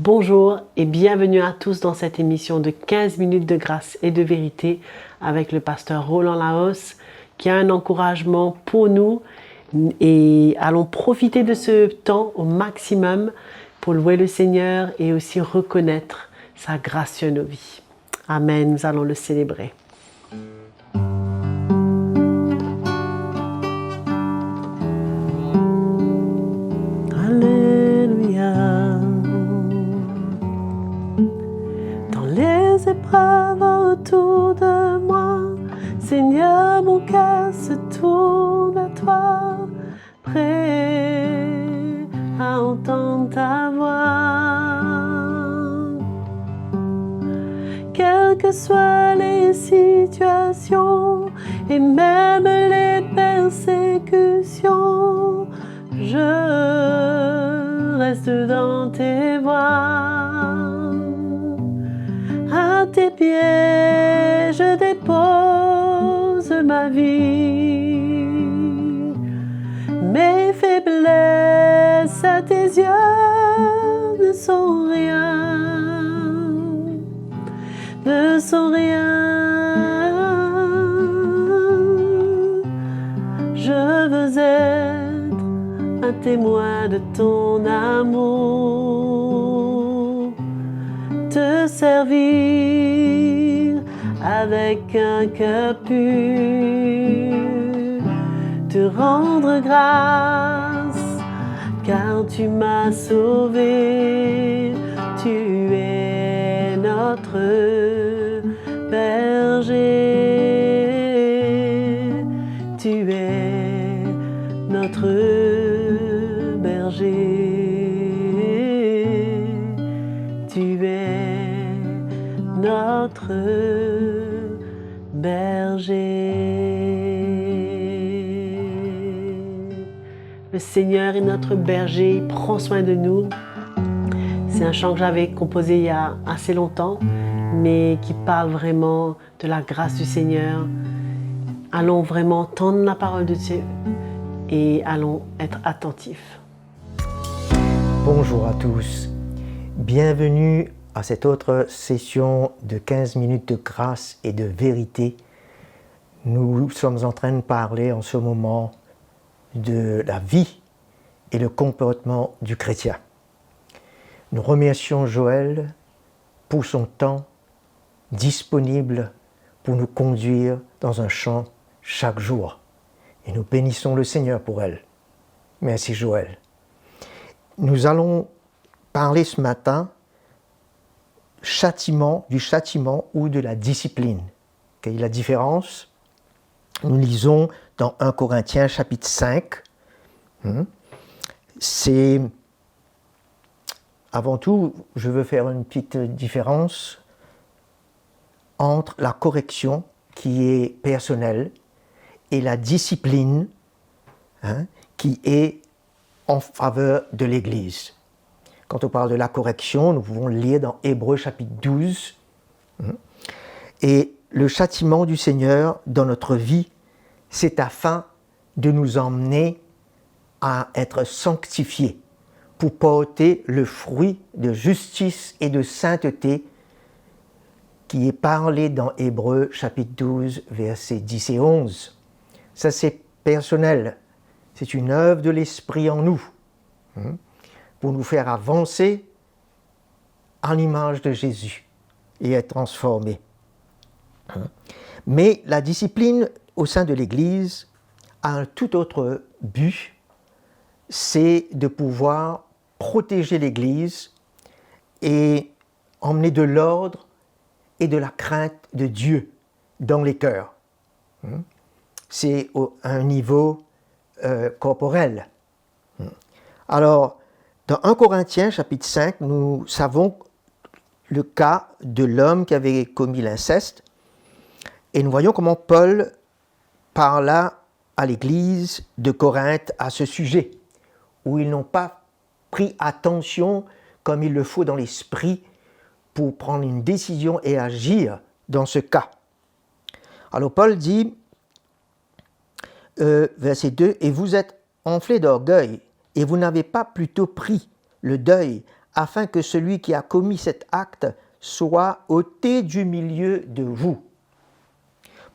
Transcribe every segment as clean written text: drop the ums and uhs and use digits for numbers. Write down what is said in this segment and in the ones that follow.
Bonjour et bienvenue à tous dans cette émission de 15 minutes de grâce et de vérité avec le pasteur Roland Laos qui a un encouragement pour nous et allons profiter de ce temps au maximum pour louer le Seigneur et aussi reconnaître sa grâce sur nos vies. Amen, nous allons le célébrer. Alléluia. Dans les épreuves autour de moi, Seigneur, mon cœur se tourne à toi, prêt à entendre ta voix. Quelles que soient les situations et même les persécutions, je reste dans tes voies. À tes pieds, je dépose ma vie. Mes faiblesses à tes yeux ne sont rien, ne sont rien. Je veux être un témoin de ton amour, te servir avec un cœur pur, te rendre grâce car tu m'as sauvé, tu es notre berger, tu es notre berger, tu es notre berger. Le Seigneur est notre berger, il prend soin de nous. C'est un chant que j'avais composé il y a assez longtemps, mais qui parle vraiment de la grâce du Seigneur. Allons vraiment entendre la parole de Dieu et allons être attentifs. Bonjour à tous, bienvenue à cette autre session de 15 minutes de grâce et de vérité. Nous sommes en train de parler en ce moment de la vie et le comportement du chrétien. Nous remercions Joël pour son temps disponible pour nous conduire dans un chant chaque jour. Et nous bénissons le Seigneur pour elle. Merci Joël. Nous allons parler ce matin du châtiment ou de la discipline. Quelle est la différence? Nous lisons dans 1 Corinthiens chapitre 5. C'est, avant tout, je veux faire une petite différence entre la correction qui est personnelle et la discipline qui est en faveur de l'Église. Quand on parle de la correction, nous pouvons le lire dans Hébreux chapitre 12. Et le châtiment du Seigneur dans notre vie, c'est afin de nous emmener à être sanctifiés pour porter le fruit de justice et de sainteté qui est parlé dans Hébreux chapitre 12, versets 10 et 11. Ça, c'est personnel. C'est une œuvre de l'Esprit en nous pour nous faire avancer à l'image de Jésus et être transformés. Mais la discipline au sein de l'Église a un tout autre but, c'est de pouvoir protéger l'Église et emmener de l'ordre et de la crainte de Dieu dans les cœurs. C'est à un niveau corporel. Alors, dans 1 Corinthiens chapitre 5, nous savons le cas de l'homme qui avait commis l'inceste et nous voyons comment Paul parla à l'église de Corinthe à ce sujet, où ils n'ont pas pris attention comme il le faut dans l'esprit pour prendre une décision et agir dans ce cas. Alors Paul dit, verset 2, « Et vous êtes enflés d'orgueil, et vous n'avez pas plutôt pris le deuil afin que celui qui a commis cet acte soit ôté du milieu de vous.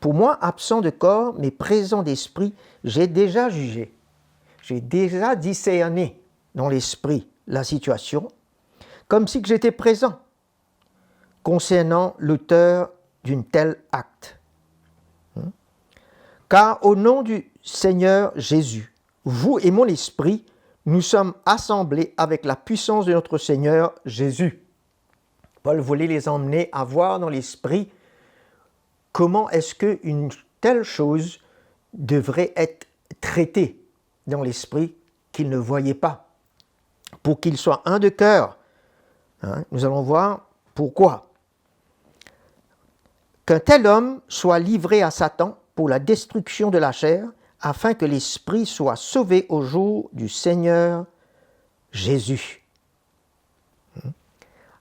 Pour moi, absent de corps, mais présent d'esprit, j'ai déjà jugé, j'ai déjà discerné dans l'esprit la situation, comme si que j'étais présent concernant l'auteur d'un tel acte. Car au nom du Seigneur Jésus, vous et mon esprit, nous sommes assemblés avec la puissance de notre Seigneur Jésus. Paul voulait les emmener à voir dans l'esprit comment est-ce qu'une telle chose devrait être traitée dans l'esprit qu'ils ne voyaient pas, pour qu'ils soient un de cœur. Nous allons voir pourquoi. Qu'un tel homme soit livré à Satan pour la destruction de la chair, afin que l'esprit soit sauvé au jour du Seigneur Jésus.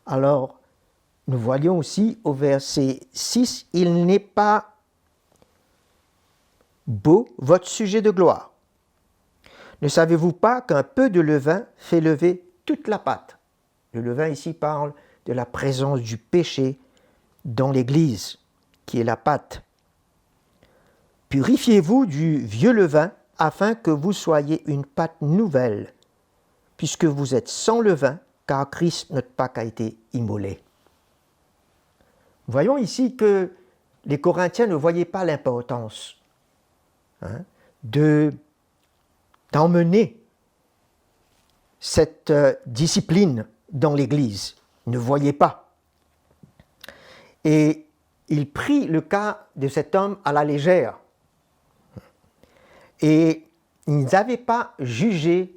Alors, nous voyons aussi au verset 6, « Il n'est pas beau votre sujet de gloire. Ne savez-vous pas qu'un peu de levain fait lever toute la pâte ?» Le levain ici parle de la présence du péché dans l'Église, qui est la pâte. « Purifiez-vous du vieux levain, afin que vous soyez une pâte nouvelle, puisque vous êtes sans levain, car Christ notre Pâque a été immolé. » Voyons ici que les Corinthiens ne voyaient pas l'importance d'emmener cette discipline dans l'Église. Ils ne voyaient pas. Et il prit le cas de cet homme à la légère. Et ils n'avaient pas jugé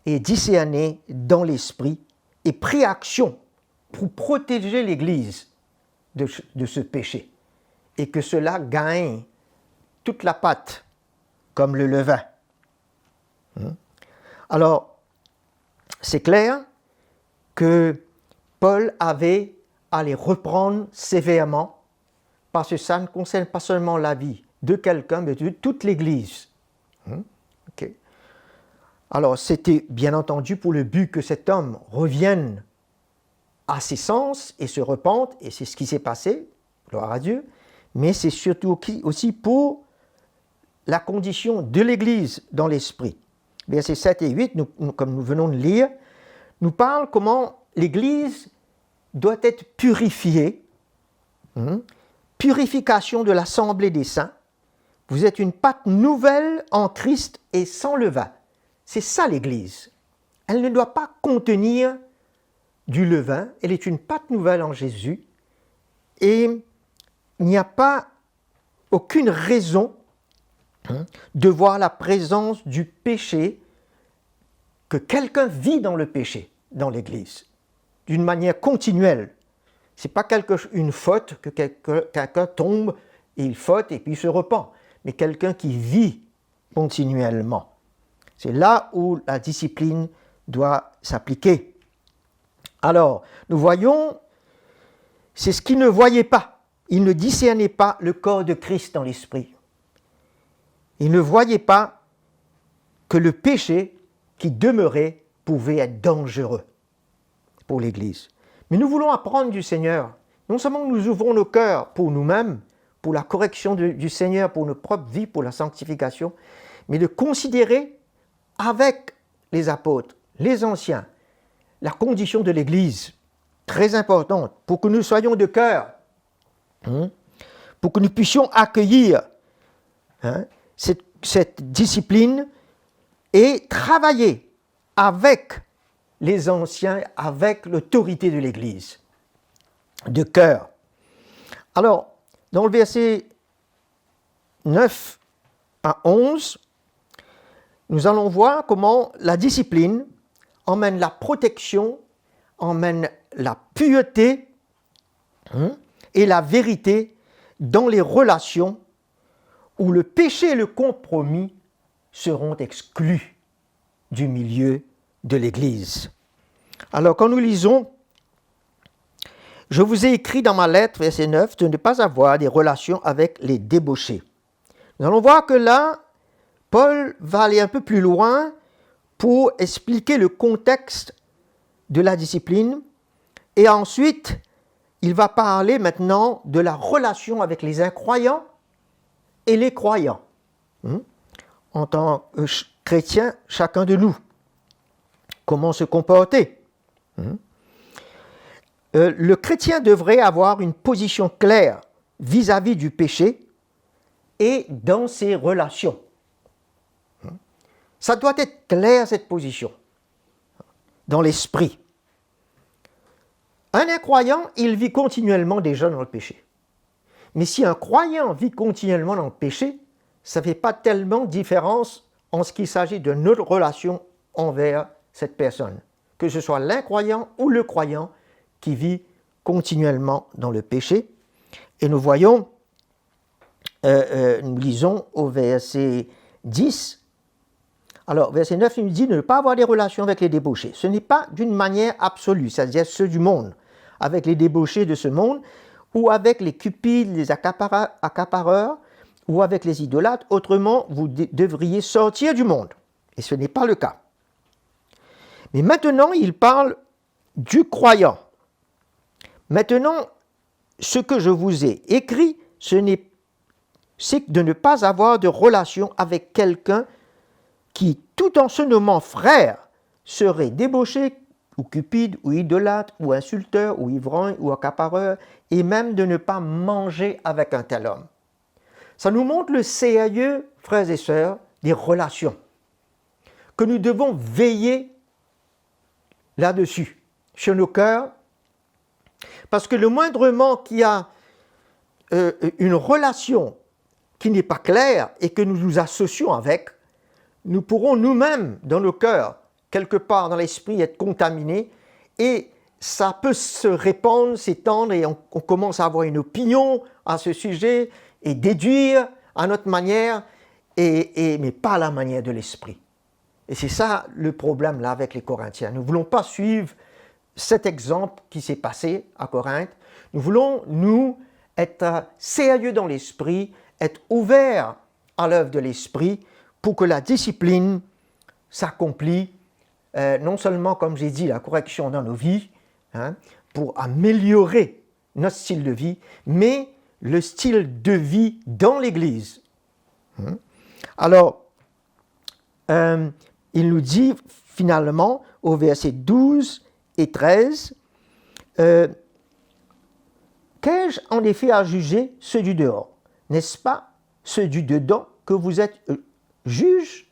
et discerné dans l'esprit et pris action pour protéger l'Église de ce péché, et que cela gagne toute la pâte, comme le levain. Alors, c'est clair que Paul avait à les reprendre sévèrement, parce que ça ne concerne pas seulement la vie de quelqu'un, mais de toute l'Église. Okay. Alors, c'était bien entendu pour le but que cet homme revienne à ses sens et se repente, et c'est ce qui s'est passé, gloire à Dieu, mais c'est surtout aussi pour la condition de l'Église dans l'esprit. Versets 7 et 8, comme nous venons de lire, nous parlent comment l'Église doit être purifiée, purification de l'assemblée des saints. Vous êtes une pâte nouvelle en Christ et sans levain. C'est ça l'Église. Elle ne doit pas contenir du levain, elle est une pâte nouvelle en Jésus, et il n'y a pas aucune raison de voir la présence du péché, que quelqu'un vit dans le péché dans l'Église, d'une manière continuelle. Ce n'est pas une faute, que quelqu'un tombe et il faute et puis il se repent, mais quelqu'un qui vit continuellement. C'est là où la discipline doit s'appliquer. Alors, nous voyons, c'est ce qu'ils ne voyaient pas. Ils ne discernaient pas le corps de Christ dans l'esprit. Ils ne voyaient pas que le péché qui demeurait pouvait être dangereux pour l'Église. Mais nous voulons apprendre du Seigneur. Non seulement nous ouvrons nos cœurs pour nous-mêmes, pour la correction du Seigneur, pour nos propres vies, pour la sanctification, mais de considérer avec les apôtres, les anciens, la condition de l'Église, très importante, pour que nous soyons de cœur, pour que nous puissions accueillir cette discipline et travailler avec les anciens, avec l'autorité de l'Église, de cœur. Alors, dans le verset 9 à 11, nous allons voir comment la discipline emmène la protection, emmène la pureté et la vérité dans les relations où le péché et le compromis seront exclus du milieu de l'Église. Alors, quand nous lisons « Je vous ai écrit dans ma lettre, verset 9, de ne pas avoir des relations avec les débauchés ». Nous allons voir que là, Paul va aller un peu plus loin pour expliquer le contexte de la discipline. Et ensuite, il va parler maintenant de la relation avec les incroyants et les croyants. En tant que chrétien, chacun de nous, comment se comporter. Le chrétien devrait avoir une position claire vis-à-vis du péché et dans ses relations. Ça doit être clair, cette position, dans l'esprit. Un incroyant, il vit continuellement déjà dans le péché. Mais si un croyant vit continuellement dans le péché, ça ne fait pas tellement de différence en ce qu'il s'agit de notre relation envers cette personne, que ce soit l'incroyant ou le croyant qui vit continuellement dans le péché. Et nous voyons, nous lisons au verset 10, alors verset 9, il nous dit de ne pas avoir des relations avec les débauchés. Ce n'est pas d'une manière absolue, c'est-à-dire ceux du monde, avec les débauchés de ce monde, ou avec les cupides, les accapareurs, ou avec les idolâtres. Autrement, vous devriez sortir du monde. Et ce n'est pas le cas. Mais maintenant, il parle du croyant. Maintenant, ce que je vous ai écrit, c'est de ne pas avoir de relation avec quelqu'un qui, tout en se nommant frère, serait débauché, ou cupide, ou idolâtre, ou insulteur, ou ivrogne, ou accapareur, et même de ne pas manger avec un tel homme. Ça nous montre le sérieux, frères et sœurs, des relations, que nous devons veiller là-dessus, sur nos cœurs, parce que le moindrement qu'il y a une relation qui n'est pas claire et que nous nous associons avec, nous pourrons nous-mêmes, dans nos cœurs, quelque part dans l'esprit, être contaminés et ça peut se répandre, s'étendre et on commence à avoir une opinion à ce sujet et déduire à notre manière, mais pas à la manière de l'esprit. Et c'est ça le problème là avec les Corinthiens. Nous ne voulons pas suivre cet exemple qui s'est passé à Corinthe. Nous voulons, nous, être sérieux dans l'esprit, être ouverts à l'œuvre de l'esprit pour que la discipline s'accomplisse, non seulement, comme j'ai dit, la correction dans nos vies, pour améliorer notre style de vie, mais le style de vie dans l'Église. Alors, il nous dit finalement au verset 12 et 13, qu'ai-je en effet à juger ceux du dehors? N'est-ce pas ceux du dedans que vous êtes juges?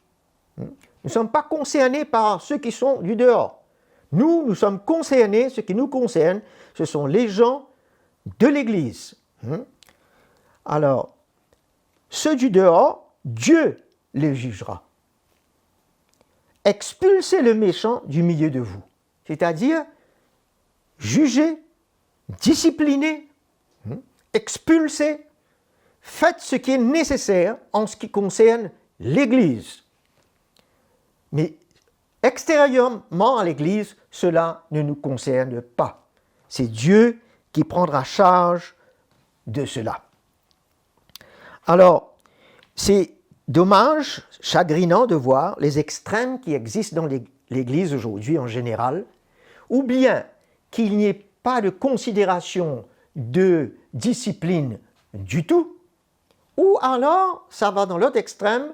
Nous ne sommes pas concernés par ceux qui sont du dehors. Nous sommes concernés, ce qui nous concerne, ce sont les gens de l'Église. Alors, ceux du dehors, Dieu les jugera. Expulsez le méchant du milieu de vous. C'est-à-dire, jugez, disciplinez, expulsez, faites ce qui est nécessaire en ce qui concerne l'Église. Mais extérieurement à l'Église, cela ne nous concerne pas. C'est Dieu qui prendra charge de cela. Alors, c'est dommage, chagrinant de voir les extrêmes qui existent dans l'Église aujourd'hui en général, ou bien qu'il n'y ait pas de considération de discipline du tout, ou alors, ça va dans l'autre extrême,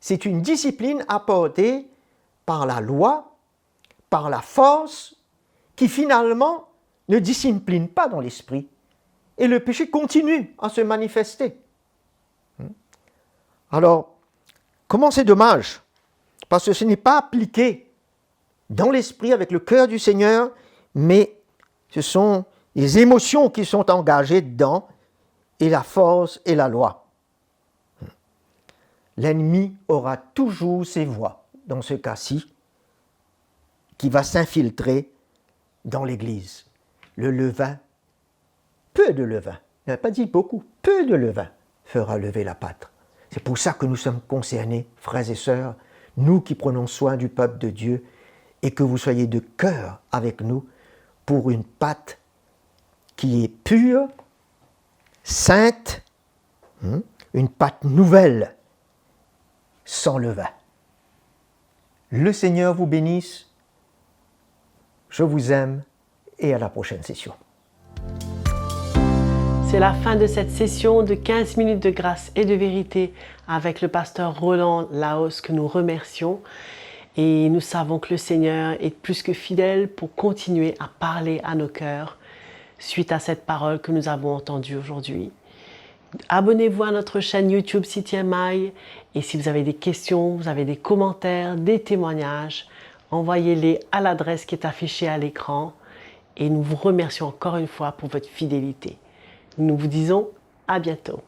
c'est une discipline apportée par la loi, par la force, qui finalement ne discipline pas dans l'esprit, et le péché continue à se manifester. Alors, comment c'est dommage? Parce que ce n'est pas appliqué dans l'esprit avec le cœur du Seigneur, mais ce sont les émotions qui sont engagées dedans, et la force et la loi. L'ennemi aura toujours ses voies, dans ce cas-ci, qui va s'infiltrer dans l'Église. Le levain, peu de levain, il n'a pas dit beaucoup, peu de levain fera lever la pâte. C'est pour ça que nous sommes concernés, frères et sœurs, nous qui prenons soin du peuple de Dieu, et que vous soyez de cœur avec nous pour une pâte qui est pure, sainte, une pâte nouvelle, sans levain. Le Seigneur vous bénisse. Je vous aime et à la prochaine session. C'est la fin de cette session de 15 minutes de grâce et de vérité avec le pasteur Roland Laos que nous remercions. Et nous savons que le Seigneur est plus que fidèle pour continuer à parler à nos cœurs suite à cette parole que nous avons entendue aujourd'hui. Abonnez-vous à notre chaîne YouTube CTMI et si vous avez des questions, vous avez des commentaires, des témoignages, envoyez-les à l'adresse qui est affichée à l'écran et nous vous remercions encore une fois pour votre fidélité. Nous vous disons à bientôt.